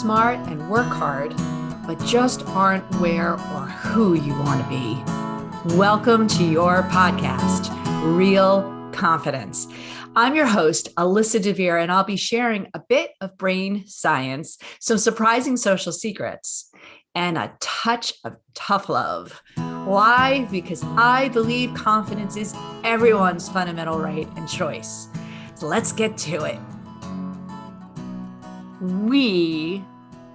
smart and work hard, but just aren't where or who you want to be. Welcome to your podcast, Real Confidence. I'm your host, Alyssa DeVere, and I'll be sharing a bit of brain science, some surprising social secrets, and a touch of tough love. Why? Because I believe confidence is everyone's fundamental right and choice. So let's get to it. We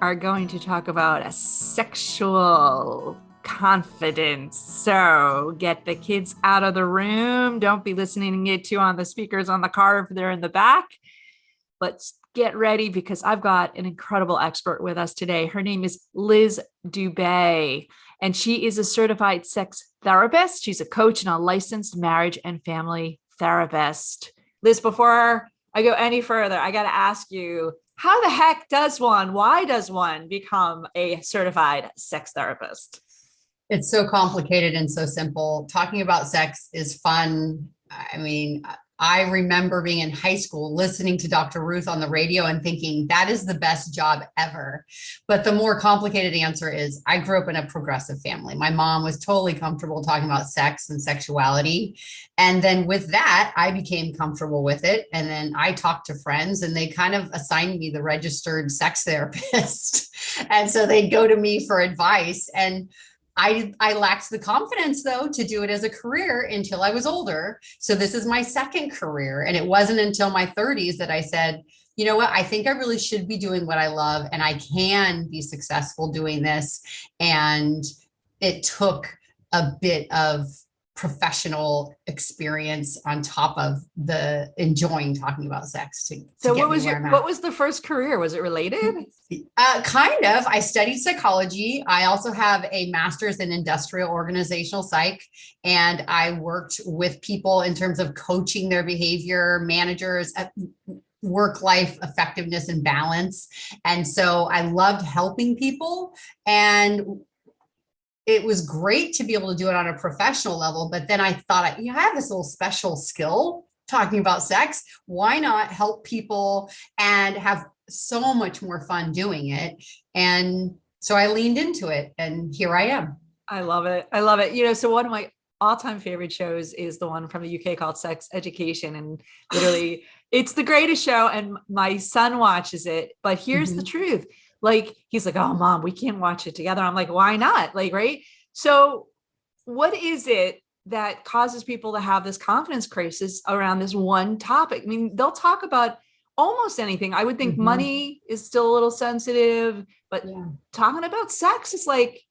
are going to talk about a sexual confidence. So get the kids out of the room. Don't be listening it to on the speakers on the car if they're in the back. Let's get ready because I've got an incredible expert with us today. Her name is Liz Dube, and she is a certified sex therapist. She's a coach and a licensed marriage and family therapist. Liz, before I go any further, I got to ask you, how the heck why does one become a certified sex therapist? It's so complicated and so simple. Talking about sex is fun. I remember being in high school, listening to Dr. Ruth on the radio and thinking that is the best job ever. But the more complicated answer is I grew up in a progressive family. My mom was totally comfortable talking about sex and sexuality. And then with that, I became comfortable with it. And then I talked to friends and they kind of assigned me the registered sex therapist. And so they'd go to me for advice. And I lacked the confidence, though, to do it as a career until I was older. So this is my second career. And it wasn't until my 30s that I said, you know what, I think I really should be doing what I love and I can be successful doing this. And it took a bit of professional experience on top of the enjoying talking about sex to so get what was the first career? Was it related? Kind of. I studied psychology. I also have a master's in industrial organizational psych, and I worked with people in terms of coaching their behavior, managers, work-life effectiveness and balance. And so I loved helping people, and it was great to be able to do it on a professional level. But then I thought, I have this little special skill talking about sex. Why not help people and have so much more fun doing it? And so I leaned into it and here I am. I love it. I love it. So one of my all-time favorite shows is the one from the UK called Sex Education. And literally it's the greatest show. And my son watches it, but here's the truth. Like, he's like, oh, mom, we can't watch it together. I'm like, why not? Like, right. So what is it that causes people to have this confidence crisis around this one topic? I mean, they'll talk about almost anything. I would think money is still a little sensitive, but talking about sex is like,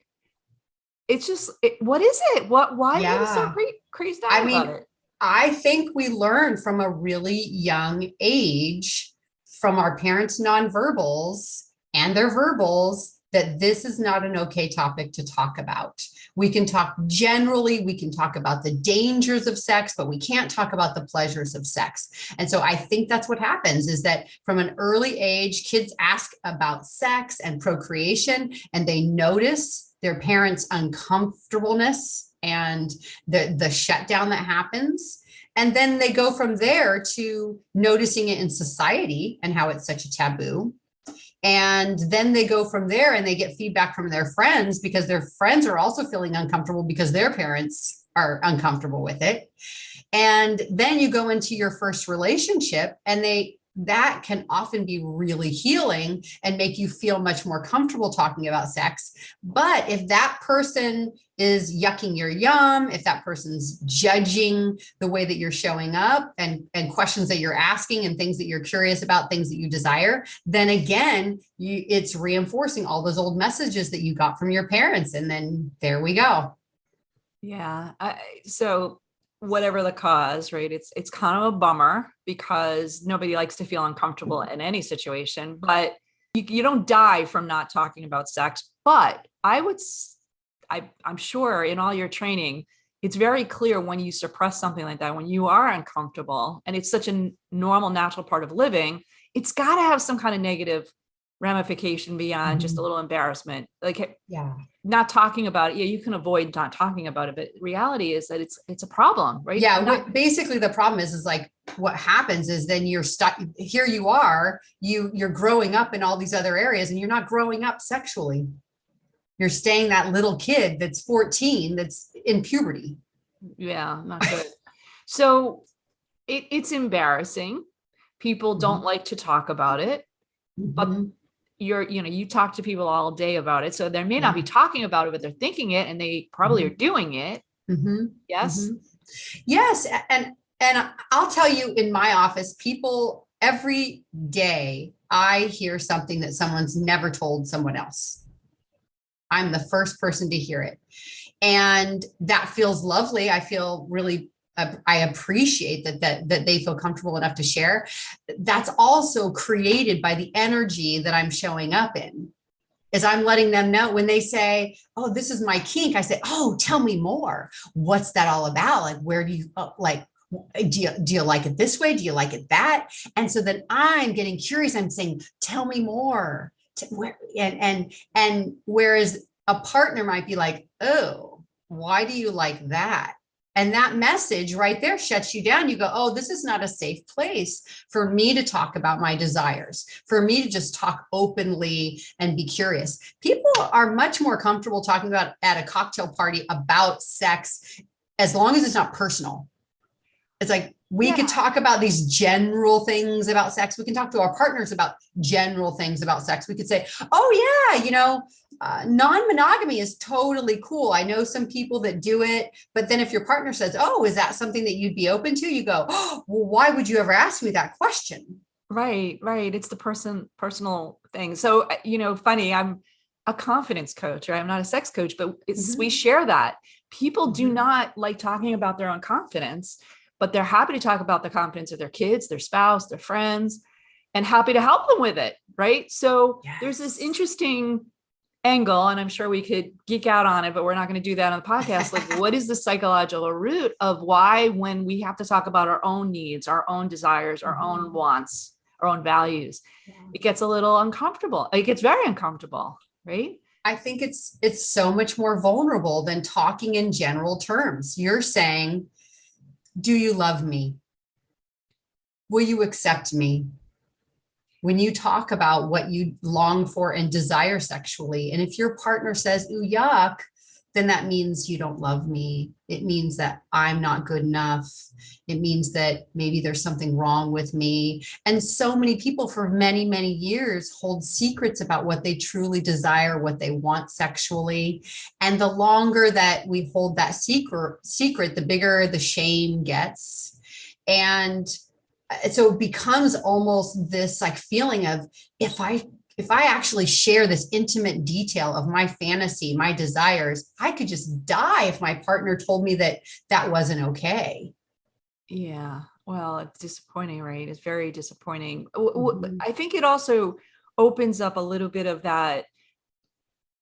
it's just, what is it? Why are you so crazed out about it? I think we learn from a really young age from our parents' nonverbals and their verbals that this is not an okay topic to talk about. We can talk generally, we can talk about the dangers of sex, but we can't talk about the pleasures of sex. And so I think that's what happens is that from an early age, kids ask about sex and procreation, and they notice their parents' uncomfortableness and the shutdown that happens. And then they go from there to noticing it in society and how it's such a taboo. And then they go from there and they get feedback from their friends because their friends are also feeling uncomfortable because their parents are uncomfortable with it. And then you go into your first relationship and that can often be really healing and make you feel much more comfortable talking about sex. But if that person is yucking your yum, if that person's judging the way that you're showing up and questions that you're asking and things that you're curious about, things that you desire, then again, it's reinforcing all those old messages that you got from your parents. And then there we go. Yeah. So whatever the cause, right? It's kind of a bummer because nobody likes to feel uncomfortable in any situation, but you don't die from not talking about sex. But I'm sure in all your training, it's very clear when you suppress something like that, when you are uncomfortable and it's such a normal, natural part of living, it's got to have some kind of negative ramification beyond just a little embarrassment. Like, Yeah. not talking about it. Yeah, you can avoid not talking about it, but reality is that it's a problem, right? Yeah. Basically the problem is like what happens is then you're stuck here. You are, you're growing up in all these other areas and you're not growing up sexually. You're staying that little kid that's 14, that's in puberty. Yeah, not good. So it's embarrassing. People don't like to talk about it, but you talk to people all day about it. So they may not be talking about it, but they're thinking it and they probably are doing it. Yes. Yes. And I'll tell you, in my office, people every day, I hear something that someone's never told someone else. I'm the first person to hear it. And that feels lovely. I feel really, I appreciate that they feel comfortable enough to share. That's also created by the energy that I'm showing up in. Is I'm letting them know when they say, oh, this is my kink. I say, oh, tell me more. What's that all about? Like, where do you like, do you like it this way? Do you like it that? And so then I'm getting curious. I'm saying, tell me more. And whereas a partner might be like, oh, why do you like that? And that message right there shuts you down. You go, oh, this is not a safe place for me to talk about my desires, for me to just talk openly and be curious. People are much more comfortable talking about at a cocktail party about sex, as long as it's not personal. It's like, we could talk about these general things about sex. We can talk to our partners about general things about sex. We could say, oh yeah, non-monogamy is totally cool. I know some people that do it, but then if your partner says, oh, is that something that you'd be open to? You go, oh, well, why would you ever ask me that question? Right. It's the personal thing. So, funny, I'm a confidence coach, right? I'm not a sex coach, but we share that. People do not like talking about their own confidence, but they're happy to talk about the confidence of their kids, their spouse, their friends, and happy to help them with it. Right. So there's this interesting angle, and I'm sure we could geek out on it, but we're not going to do that on the podcast. Like, what is the psychological root of why, when we have to talk about our own needs, our own desires, our own wants, our own values, it gets a little uncomfortable. It gets very uncomfortable. Right. I think it's so much more vulnerable than talking in general terms. You're saying, do you love me? Will you accept me? When you talk about what you long for and desire sexually, and if your partner says, ooh, yuck, then that means you don't love me. It means that I'm not good enough. It means that maybe there's something wrong with me. And so many people for many, many years hold secrets about what they truly desire, what they want sexually. And the longer that we hold that secret, the bigger the shame gets. And so it becomes almost this like feeling of, if I actually share this intimate detail of my fantasy, my desires, I could just die if my partner told me that wasn't okay. Yeah. Well, it's disappointing, right? It's very disappointing. I think it also opens up a little bit of that.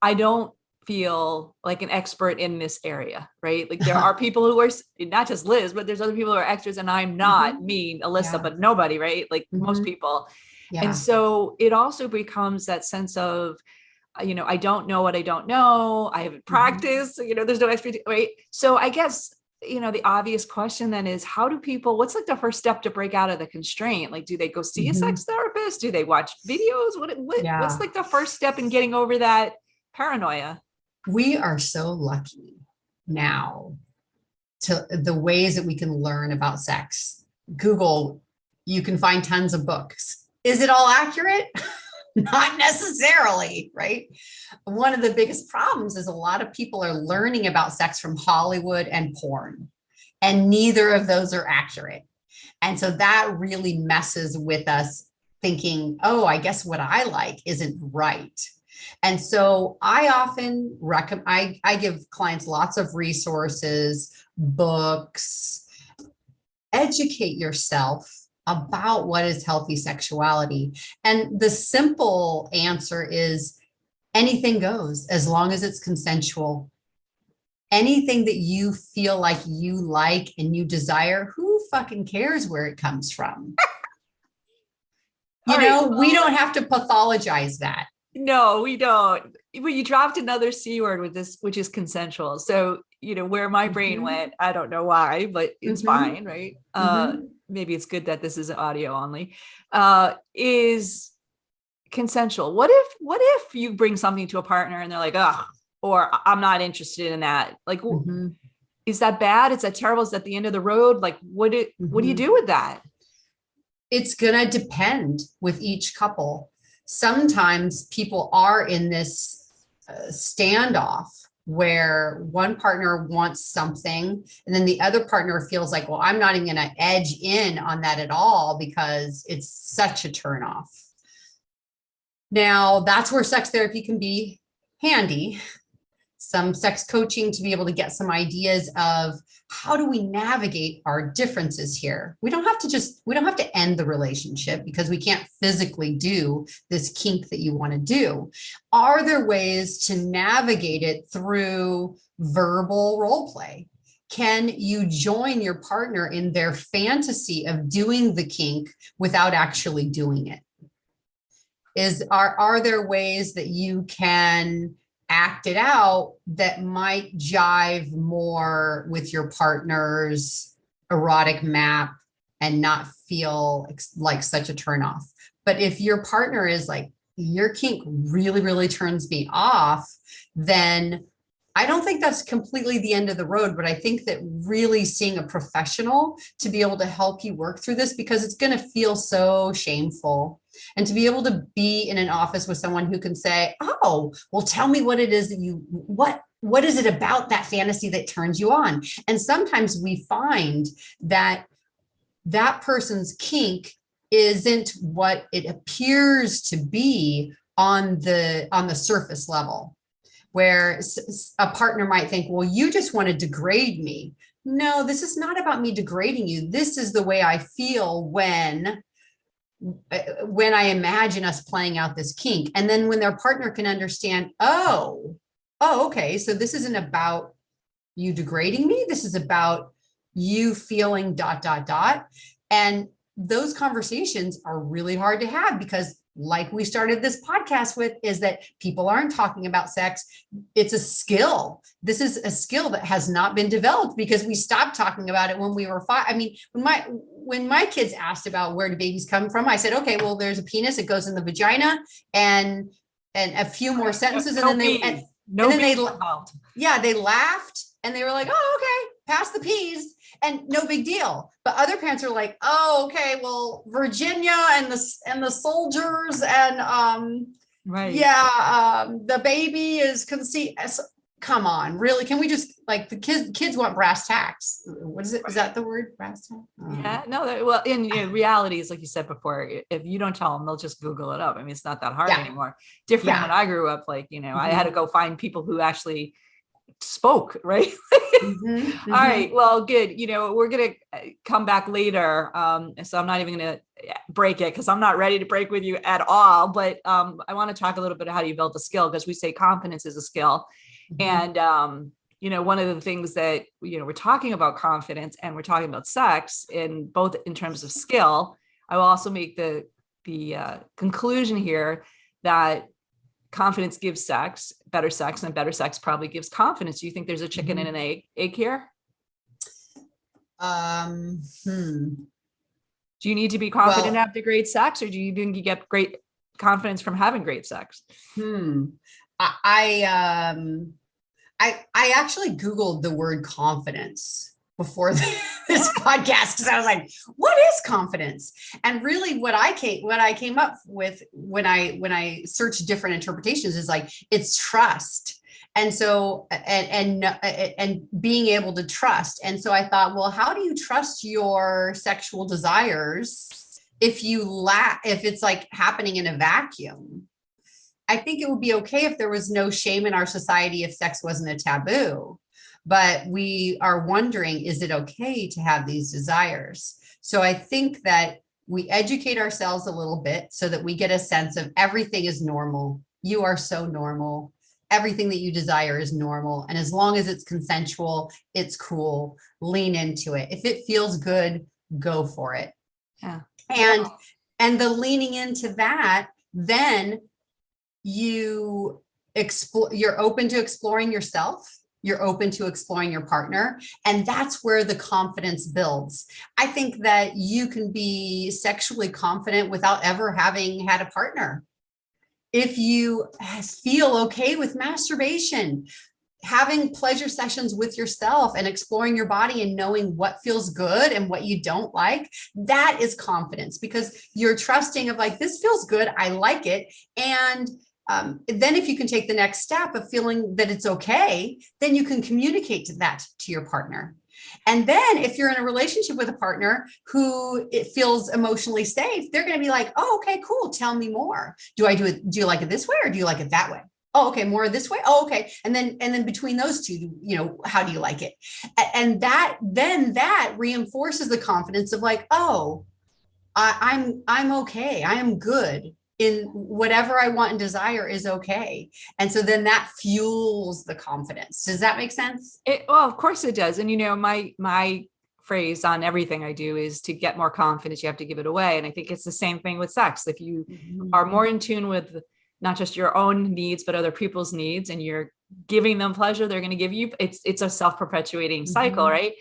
I don't feel like an expert in this area, right? Like, there are people who are not just Liz, but there's other people who are experts, and I'm not me, Alyssa, but nobody, right? Like most people. Yeah. And so it also becomes that sense of, I don't know what I don't know. I haven't practiced, there's no expertise, right? So I guess, the obvious question then is, what's like the first step to break out of the constraint? Like, do they go see a sex therapist? Do they watch videos? What's like the first step in getting over that paranoia? We are so lucky now to the ways that we can learn about sex. Google, you can find tons of books. Is it all accurate? Not necessarily, right? One of the biggest problems is a lot of people are learning about sex from Hollywood and porn, and neither of those are accurate. And so that really messes with us thinking, oh, I guess what I like isn't right. And so I often recommend, I give clients lots of resources, books. Educate yourself about what is healthy sexuality. And the simple answer is anything goes as long as it's consensual. Anything that you feel like you like and you desire, who fucking cares where it comes from? All right, we don't have to pathologize that. no, we don't. But you dropped another C word with this, which is consensual. So, where my brain went, I don't know why, but it's fine, right? Maybe it's good that this is audio only, is consensual. What if you bring something to a partner and they're like, oh, or I'm not interested in that? Like, is that bad? Is that terrible? Is that the end of the road? Like, what do you do with that? It's going to depend with each couple. Sometimes people are in this standoff where one partner wants something and then the other partner feels like, well, I'm not even going to edge in on that at all because it's such a turnoff. Now, that's where sex therapy can be handy. Some sex coaching to be able to get some ideas of how do we navigate our differences here. We don't have to end the relationship because we can't physically do this kink that you want to do. Are there ways to navigate it through verbal role play? Can you join your partner in their fantasy of doing the kink without actually doing it? Are there ways that you can act it out that might jive more with your partner's erotic map and not feel like such a turnoff? But if your partner is like, your kink really, really turns me off, then I don't think that's completely the end of the road, but I think that really seeing a professional to be able to help you work through this, because it's going to feel so shameful. And to be able to be in an office with someone who can say, oh, well, tell me what it is that what is it about that fantasy that turns you on? And sometimes we find that that person's kink isn't what it appears to be on the surface level, where a partner might think, well, you just want to degrade me. No, this is not about me degrading you. This is the way I feel when I imagine us playing out this kink. And then when their partner can understand, oh, okay, so this isn't about you degrading me. This is about you feeling ... And those conversations are really hard to have because, like we started this podcast with, is that people aren't talking about sex. It's a skill. This is a skill that has not been developed because we stopped talking about it when we were 5. I mean, when my kids asked about where do babies come from, I said, okay, well, there's a penis, it goes in the vagina, and a few more sentences, and then they laughed and they were like, oh, okay, pass the peas. And no big deal. But other parents are like, oh, okay, well, Virginia and the soldiers and right. The baby is conceived. Come on, really? Can we just, like, the kids want brass tacks? What is it? Is that the word, brass tack? Yeah, no, well, in reality, is like you said before, if you don't tell them, they'll just Google it up. I mean, it's not that hard anymore. Different when I grew up, like, I had to go find people who actually spoke, right? All right, well, good. We're gonna come back later, so I'm not even gonna break it because I'm not ready to break with you at all, but I want to talk a little bit of how you build the skill, because we say confidence is a skill. And one of the things that we're talking about confidence and we're talking about sex, in both in terms of skill. I will also make the conclusion here that confidence gives sex, and better sex probably gives confidence. Do you think there's a chicken and an egg here? Do you need to be confident to have the great sex, or do you think you get great confidence from having great sex? I actually Googled the word confidence before this podcast, because I was like, what is confidence? And really what I came up with when I searched different interpretations is like, it's trust. And so, and being able to trust. And so I thought, well, how do you trust your sexual desires if it's like happening in a vacuum? I think it would be okay if there was no shame in our society if sex wasn't a taboo. But we are wondering, is it okay to have these desires? So I think that we educate ourselves a little bit so that we get a sense of everything is normal. You are so normal. Everything that you desire is normal. And as long as it's consensual, it's cool. Lean into it. If it feels good, go for it. Yeah. And And the leaning into that, then you're open to exploring yourself. You're open to exploring your partner. And that's where the confidence builds. I think that you can be sexually confident without ever having had a partner. If you feel okay with masturbation, having pleasure sessions with yourself and exploring your body and knowing what feels good and what you don't like, that is confidence, because you're trusting of like, this feels good, I like it. And then if you can take the next step of feeling that it's okay, then you can communicate that to your partner. And then if you're in a relationship with a partner who it feels emotionally safe, they're going to be like, oh, okay, cool. Tell me more. Do you like it this way or do you like it that way? Oh, okay. More this way. Oh, okay. And then between those two, how do you like it? And that reinforces the confidence of like, oh, I'm okay. I am good. In whatever I want and desire is okay. And so then that fuels the confidence. Does that make sense? Well, of course it does. And, my phrase on everything I do is to get more confidence, you have to give it away. And I think it's the same thing with sex. If you are more in tune with not just your own needs, but other people's needs, and you're giving them pleasure, they're going to give you, it's a self-perpetuating cycle, right?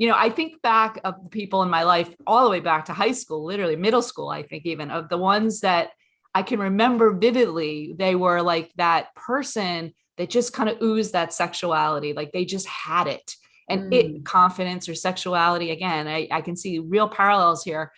I think back of the people in my life, all the way back to high school, literally middle school, I think even of the ones that I can remember vividly, they were like that person that just kind of oozed that sexuality. Like they just had it, and confidence or sexuality. Again, I can see real parallels here.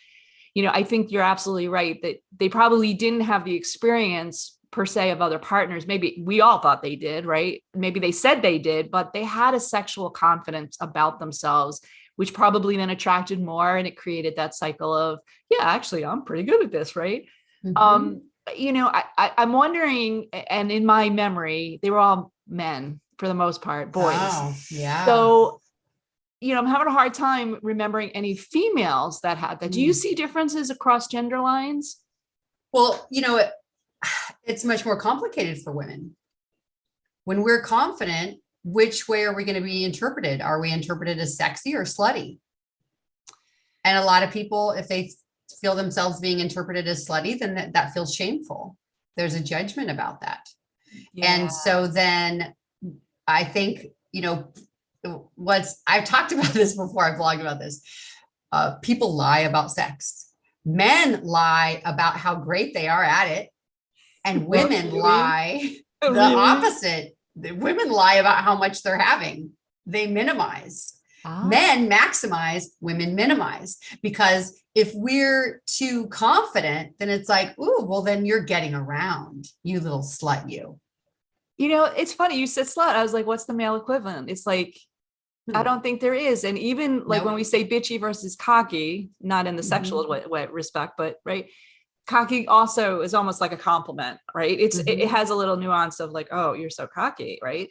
I think you're absolutely right that they probably didn't have the experience per se of other partners. Maybe we all thought they did, right? Maybe they said they did, but they had a sexual confidence about themselves, which probably then attracted more. And it created that cycle of, yeah, actually, I'm pretty good at this, right? I'm wondering, and in my memory, they were all men for the most part, boys. Oh, yeah. So, I'm having a hard time remembering any females that had that. Do you see differences across gender lines? Well, it's much more complicated for women. When we're confident, which way are we going to be interpreted? Are we interpreted as sexy or slutty? And a lot of people, if they feel themselves being interpreted as slutty, then that feels shameful. There's a judgment about that. Yeah. And so then I think, I've talked about this before, I've blogged about this. People lie about sex. Men lie about how great they are at it. And women lie the opposite. Women lie about how much they're having. They minimize. Men maximize, women minimize. Because if we're too confident, then it's like, ooh, well, then you're getting around, you little slut, you. It's funny. You said slut. I was like, what's the male equivalent? It's like, I don't think there is. And even like when we say bitchy versus cocky, not in the sexual respect, but right. Cocky also is almost like a compliment, right? It has a little nuance of like, oh, you're so cocky, right?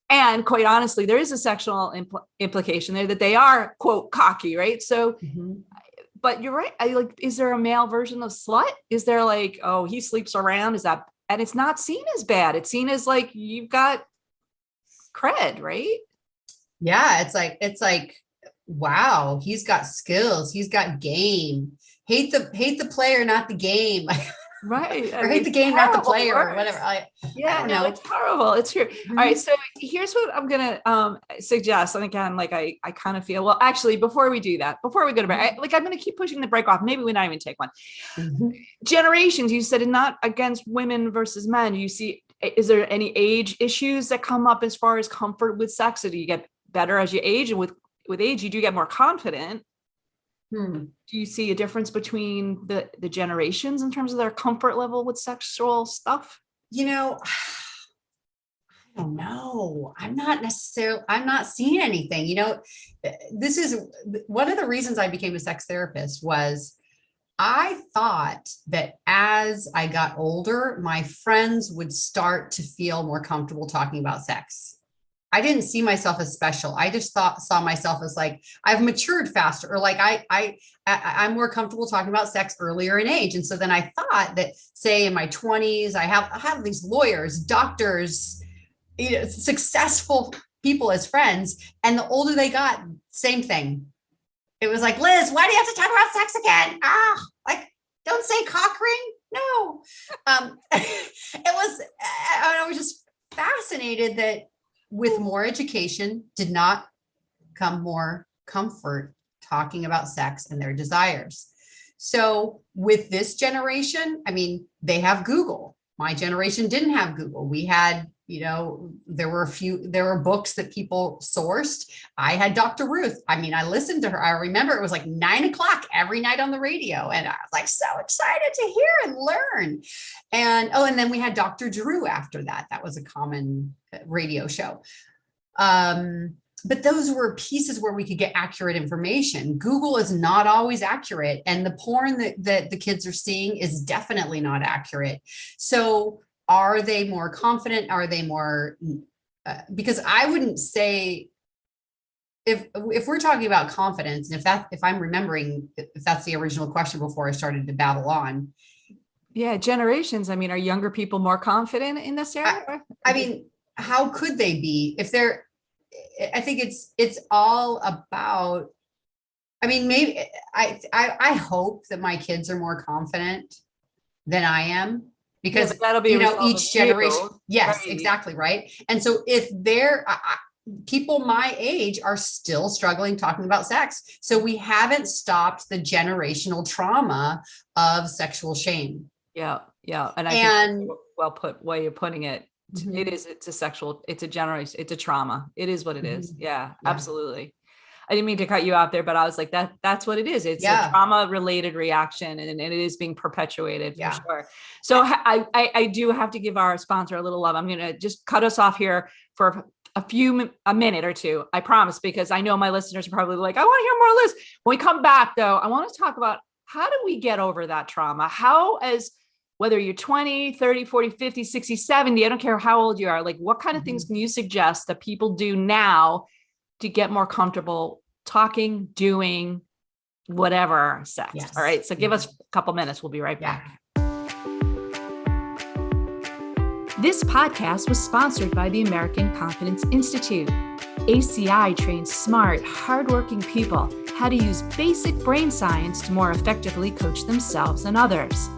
And quite honestly, there is a sexual implication there that they are, quote, cocky, right? So, but you're right. Is there a male version of slut? Is there like, oh, he sleeps around? Is that, and it's not seen as bad. It's seen as like, you've got cred, right? Yeah. It's like, wow, he's got skills. He's got game. Hate the player, not the game. Right. Or hate the game, not the player, or whatever. No, it's horrible. It's true. All right. So here's what I'm going to suggest. And again, like I kind of feel, well, actually, before we do that, before we go to break, I'm going to keep pushing the break off. Maybe we not even take one. Generations, you said, and not against women versus men. You see, is there any age issues that come up as far as comfort with sex? Or do you get better as you age? And with age, you do get more confident. Do you see a difference between the generations in terms of their comfort level with sexual stuff? I don't know. I'm not seeing anything. This is one of the reasons I became a sex therapist. Was I thought that as I got older, my friends would start to feel more comfortable talking about sex. I didn't see myself as special. I just saw myself as like, I've matured faster, or like I'm more comfortable talking about sex earlier in age. And so then I thought that, say in my 20s, I have these lawyers, doctors, successful people as friends. And the older they got, same thing. It was like, Liz, why do you have to talk about sex again? Like, Don't say cock ring. No. I was just fascinated that with more education did not come more comfort talking about sex and their desires. So with this generation, I mean, they have Google. My generation didn't have Google. We had, there were books that people sourced. I had Dr. Ruth. I mean, I listened to her. I remember it was like 9:00 every night on the radio. And I was like, so excited to hear and learn. And then we had Dr. Drew after that. That was a common radio show. But those were pieces where we could get accurate information. Google is not always accurate. And the porn that the kids are seeing is definitely not accurate. So are they more confident? Are they more, because I wouldn't say, if we're talking about confidence, and if I'm remembering, if that's the original question before I started to babble on. Yeah, generations. I mean, are younger people more confident in this area? I mean, how could they be if they're, I think it's all about, I mean, maybe I hope that my kids are more confident than I am, because that'll be each generation. Yes, right. Exactly. Right. And so if people my age are still struggling talking about sex, so we haven't stopped the generational trauma of sexual shame. Yeah. And I think well put way you're putting it. Mm-hmm. It's a trauma. It is what it is. Yeah, absolutely. I didn't mean to cut you out there, but I was like, that's what it is. It's a trauma related reaction, and it is being perpetuated for sure. So I do have to give our sponsor a little love. I'm going to just cut us off here for a minute or two. I promise, because I know my listeners are probably like, I want to hear more Liz. When we come back though, I want to talk about how do we get over that trauma? Whether you're 20, 30, 40, 50, 60, 70, I don't care how old you are, like what kind of things can you suggest that people do now to get more comfortable talking, doing whatever sex? Yes. All right. So give us a couple minutes. We'll be right back. This podcast was sponsored by the American Confidence Institute. ACI trains smart, hardworking people how to use basic brain science to more effectively coach themselves and others.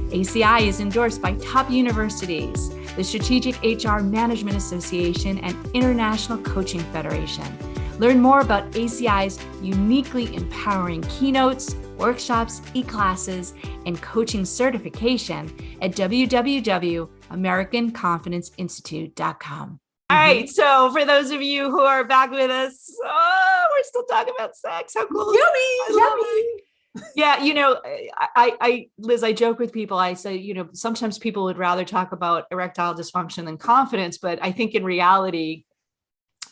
ACI is endorsed by top universities, the Strategic HR Management Association, and International Coaching Federation. Learn more about ACI's uniquely empowering keynotes, workshops, e-classes, and coaching certification at www.americanconfidenceinstitute.com. All right. So for those of you who are back with us, we're still talking about sex. How cool. Yummy. Yeah. Liz, I joke with people. I say, sometimes people would rather talk about erectile dysfunction than confidence, but I think in reality,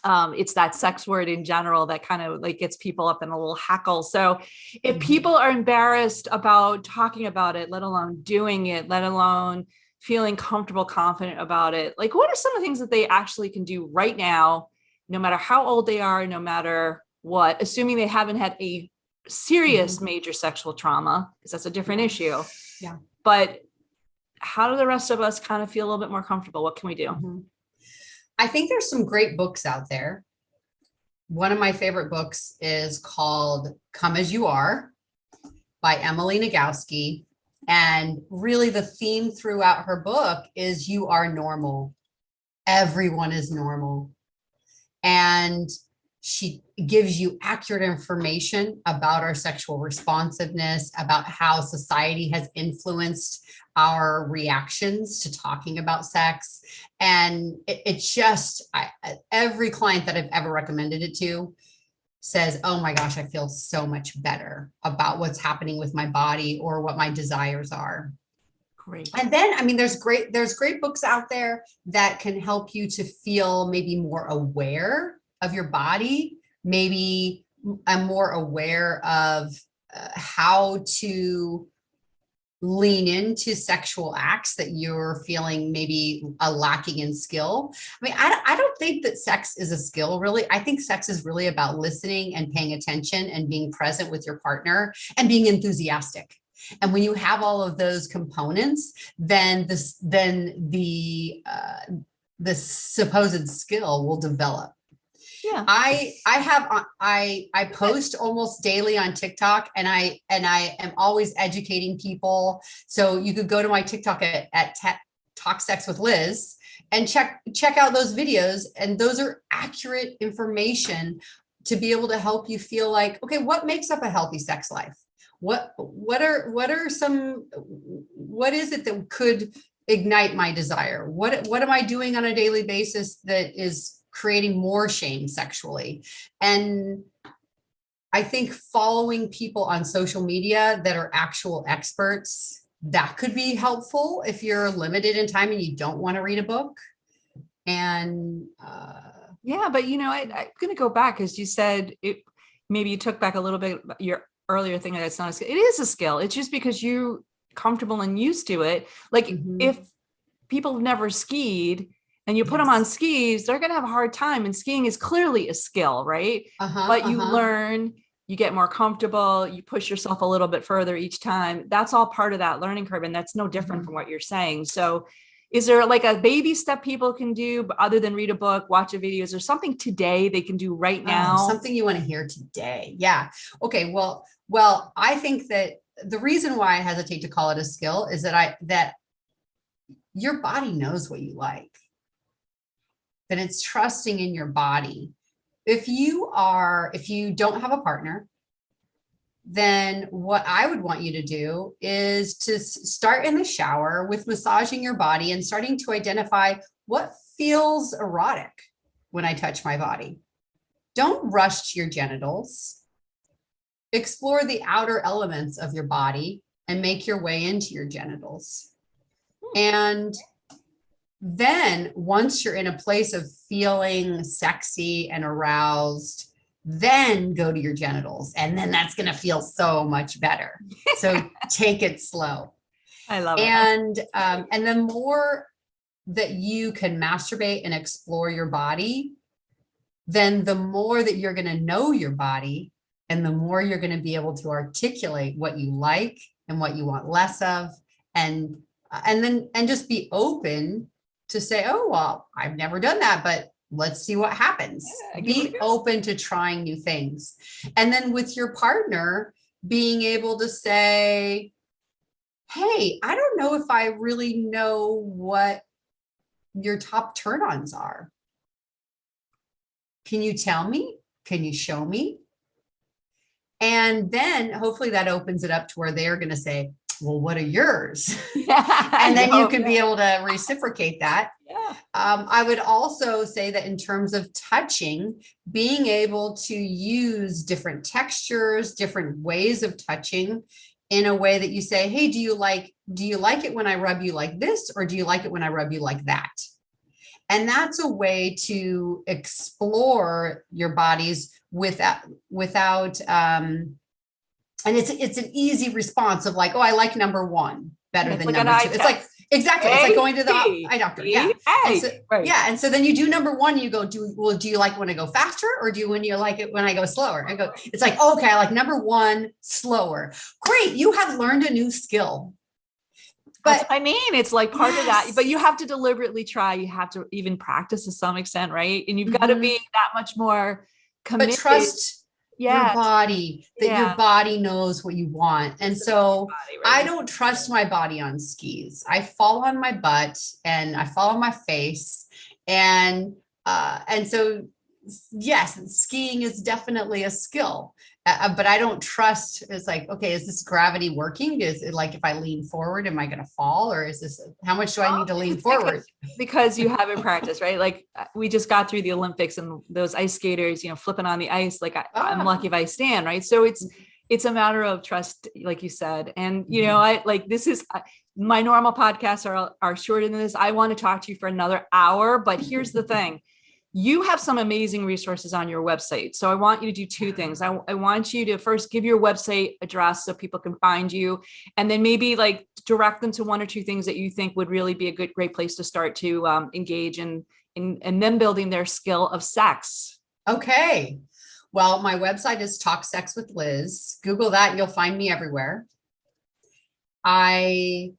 it's that sex word in general that kind of like gets people up in a little hackle. So if people are embarrassed about talking about it, let alone doing it, let alone feeling comfortable, confident about it, like what are some of the things that they actually can do right now, no matter how old they are, no matter what, assuming they haven't had a serious major sexual trauma, because that's a different issue. Yeah. But how do the rest of us kind of feel a little bit more comfortable? What can we do? I think there's some great books out there. One of my favorite books is called Come As You Are by Emily Nagoski. And really the theme throughout her book is you are normal. Everyone is normal. And she gives you accurate information about our sexual responsiveness, about how society has influenced our reactions to talking about sex. And it's just, every client that I've ever recommended it to says, oh my gosh, I feel so much better about what's happening with my body or what my desires are. Great. And then, I mean, there's great books out there that can help you to feel maybe more aware of your body. Maybe I'm more aware of how to lean into sexual acts that you're feeling maybe lacking in skill. I mean, I don't think that sex is a skill, really. I think sex is really about listening and paying attention and being present with your partner and being enthusiastic. And when you have all of those components, then the supposed skill will develop. Yeah. I post almost daily on TikTok, and I am always educating people. So you could go to my TikTok at Talk Sex with Liz and check out those videos. And those are accurate information to be able to help you feel like, okay, what makes up a healthy sex life? What is it that could ignite my desire? What am I doing on a daily basis that is creating more shame sexually? And I think following people on social media that are actual experts, that could be helpful if you're limited in time and you don't want to read a book. And yeah, but I'm going to go back, because you said it, maybe you took back a little bit your earlier thing that it's not a skill. It is a skill. It's just because you comfortable and used to it. Like if people have never skied and you put them on skis, they're going to have a hard time. And skiing is clearly a skill, right? But you learn, you get more comfortable, you push yourself a little bit further each time. That's all part of that learning curve. And that's no different from what you're saying. So is there like a baby step people can do other than read a book, watch a video? Is there something today they can do right now? Something you want to hear today? Yeah. Okay. Well, I think that the reason why I hesitate to call it a skill is that your body knows what you like, that it's trusting in your body. If you don't have a partner, then what I would want you to do is to start in the shower with massaging your body and starting to identify what feels erotic when I touch my body. Don't rush to your genitals. Explore the outer elements of your body and make your way into your genitals. And then once you're in a place of feeling sexy and aroused, then go to your genitals. And then that's going to feel so much better. So take it slow. I love it. And the more that you can masturbate and explore your body, then the more that you're going to know your body, and the more you're going to be able to articulate what you like and what you want less of. And just be open to say, oh, well, I've never done that, but let's see what happens. Yeah, be open to trying new things. And then with your partner, being able to say, hey, I don't know if I really know what your top turn-ons are. Can you tell me? Can you show me? And then hopefully that opens it up to where they're going to say, well, what are yours? And then you can be able to reciprocate that. Yeah. I would also say that in terms of touching, being able to use different textures, different ways of touching in a way that you say, hey, do you like it when I rub you like this? Or do you like it when I rub you like that? And that's a way to explore your bodies without and it's an easy response of like, oh, I like number one better than number two. It's like, exactly. It's like going to the eye doctor. Yeah. And so then you do number one, you go, do you like when I go faster, or when you like it when I go slower? It's like, okay, I like number one slower. Great. You have learned a new skill. But I mean, it's like part of that, but you have to deliberately try. You have to even practice to some extent, right? And you've got to be that much more committed. But trust your body, that your body knows what you want. And so I don't trust my body on skis. I fall on my butt and I fall on my face. And so, yes, skiing is definitely a skill. But I don't trust. It's like, okay, is this gravity working? Is it like, if I lean forward, am I going to fall? Or is this, how much do I need to lean forward? Because you haven't practiced, right? Like we just got through the Olympics and those ice skaters, flipping on the ice. Like I'm lucky if I stand, right? So it's a matter of trust, like you said. And, this is my normal podcasts are shorter than this. I want to talk to you for another hour, but here's the thing. You have some amazing resources on your website. So I want you to do two things. I want you to first give your website address so people can find you, and then maybe like direct them to one or two things that you think would really be a great place to start to engage in them building their skill of sex. Okay. Well, my website is Talk Sex with Liz. Google that. You'll find me everywhere. I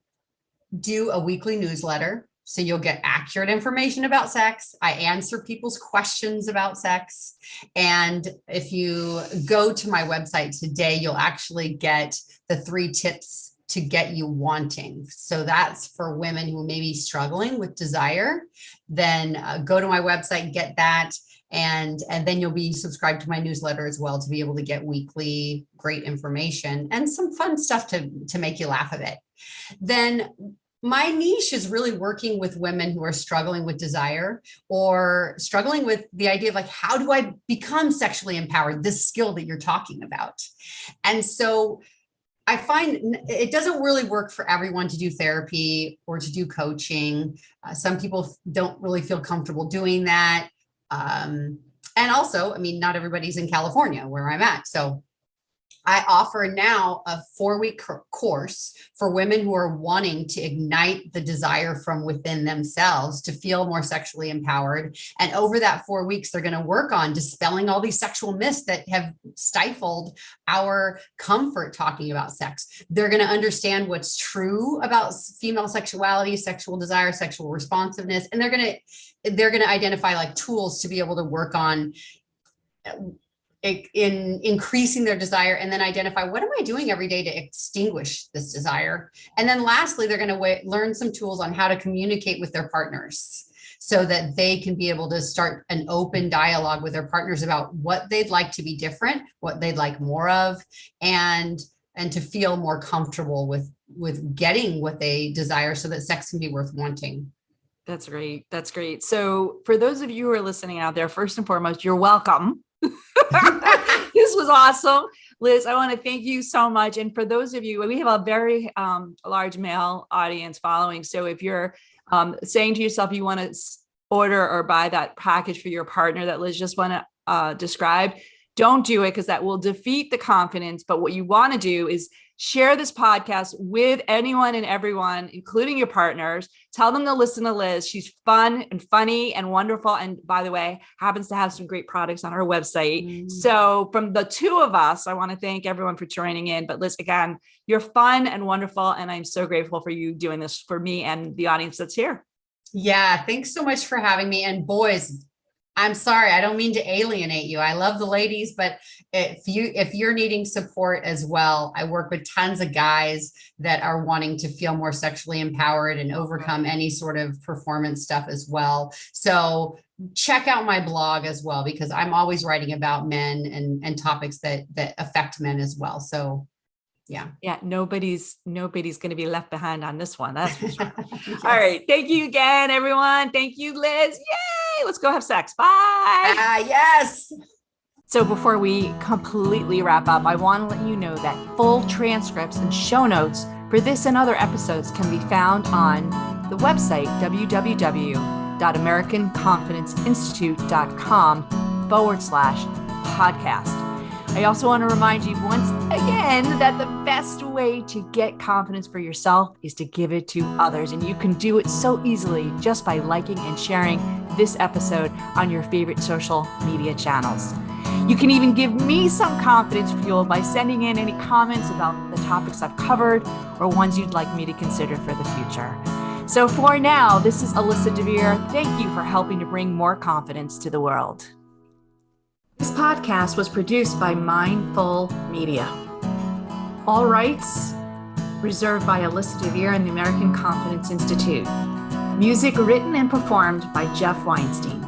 do a weekly newsletter So you'll get accurate information about sex. I answer people's questions about sex. And if you go to my website today, you'll actually get the 3 tips to get you wanting. So that's for women who may be struggling with desire. Then go to my website, get that. And then you'll be subscribed to my newsletter as well to be able to get weekly great information and some fun stuff to make you laugh a bit. Then my niche is really working with women who are struggling with desire or struggling with the idea of like, how do I become sexually empowered? This skill that you're talking about. And so I find it doesn't really work for everyone to do therapy or to do coaching. Some people don't really feel comfortable doing that. And also, I mean, not everybody's in California where I'm at. So I offer now a 4-week course for women who are wanting to ignite the desire from within themselves to feel more sexually empowered. And over that 4 weeks, they're going to work on dispelling all these sexual myths that have stifled our comfort talking about sex. They're going to understand what's true about female sexuality, sexual desire, sexual responsiveness, and they're going to identify like tools to be able to work on in increasing their desire, and then identify what am I doing every day to extinguish this desire. And then lastly, they're going to learn some tools on how to communicate with their partners so that they can be able to start an open dialogue with their partners about what they'd like to be different, what they'd like more of, and to feel more comfortable with getting what they desire so that sex can be worth wanting. That's great. That's great. So for those of you who are listening out there, first and foremost, you're welcome. This was awesome. Liz, I want to thank you so much. And for those of you, we have a very large male audience following. So if you're saying to yourself, you want to order or buy that package for your partner that Liz just want to describe, don't do it because that will defeat the confidence. But what you want to do is share this podcast with anyone and everyone, including your partners. Tell them to listen to Liz. She's fun and funny and wonderful. And by the way, happens to have some great products on her website. So from the two of us, I want to thank everyone for joining in. But Liz, again, you're fun and wonderful. And I'm so grateful for you doing this for me and the audience that's here. Yeah, thanks so much for having me. And boys, I'm sorry, I don't mean to alienate you. I love the ladies, but if you're needing support as well, I work with tons of guys that are wanting to feel more sexually empowered and overcome any sort of performance stuff as well. So check out my blog as well, because I'm always writing about men and topics that affect men as well. So yeah, nobody's going to be left behind on this one. That's for sure. Yes. All right. Thank you again, everyone. Thank you, Liz. Yay. Let's go have sex. Bye. Yes. So before we completely wrap up, I want to let you know that full transcripts and show notes for this and other episodes can be found on the website, www.americanconfidenceinstitute.com/podcast. I also want to remind you once again that the best way to get confidence for yourself is to give it to others. And you can do it so easily just by liking and sharing this episode on your favorite social media channels. You can even give me some confidence fuel by sending in any comments about the topics I've covered or ones you'd like me to consider for the future. So for now, this is Alyssa DeVere. Thank you for helping to bring more confidence to the world. This podcast was produced by Mindful Media. All rights reserved by Alyssa DeVere and the American Confidence Institute. Music written and performed by Jeff Weinstein.